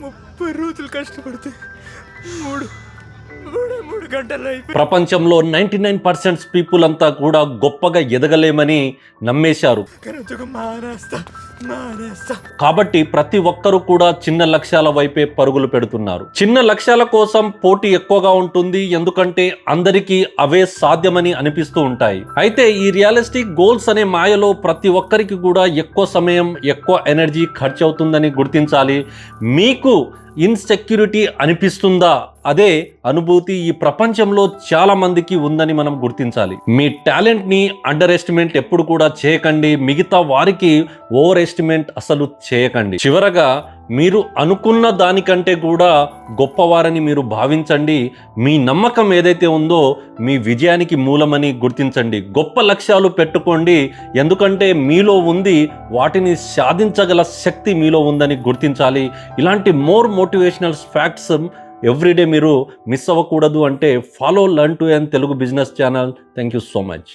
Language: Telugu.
30 రోజులు కష్టపడితే మూడు మూడే 3 గంటల్లో అయిపోయి ప్రపంచంలో 99% పీపుల్ అంతా కూడా గొప్పగా ఎదగలేమని నమ్మేశారు. మానేస్తా. కాబట్టి ప్రతి ఒక్కరూ కూడా చిన్న లక్ష్యాల వైపే పరుగులు పెడుతున్నారు. చిన్న లక్ష్యాల కోసం పోటీ ఎక్కువగా ఉంటుంది, ఎందుకంటే అందరికీ అవే సాధ్యమని అనిపిస్తూ ఉంటాయి. అయితే ఈ రియలిస్టిక్ గోల్స్ అనే మాయలో ప్రతి ఒక్కరికి కూడా ఎక్కువ సమయం, ఎక్కువ ఎనర్జీ ఖర్చు అవుతుందని గుర్తించాలి. మీకు ఇన్సెక్యూరిటీ అనిపిస్తుందా? అదే అనుభూతి ఈ ప్రపంచంలో చాలా మందికి ఉందని మనం గుర్తించాలి. మీ టాలెంట్ ని అండర్ ఎస్టిమేట్ ఎప్పుడు కూడా చేయకండి, మిగతా వారికి ఓవర్ ఎస్టిమేట్ అసలు చేయకండి. చివరగా మీరు అనుకున్న దానికంటే కూడా గొప్పవారని మీరు భావించండి. మీ నమ్మకం ఏదైతే ఉందో మీ విజయానికి మూలమని గుర్తించండి. గొప్ప లక్ష్యాలు పెట్టుకోండి, ఎందుకంటే మీలో ఉంది, వాటిని సాధించగల శక్తి మీలో ఉందని గుర్తించాలి. ఇలాంటి మోర్ మోటివేషనల్ ఫ్యాక్ట్స్ ఎవ్రీడే మీరు మిస్ అవ్వకూడదు అంటే follow learn to earn Telugu business channel. Thank you so much.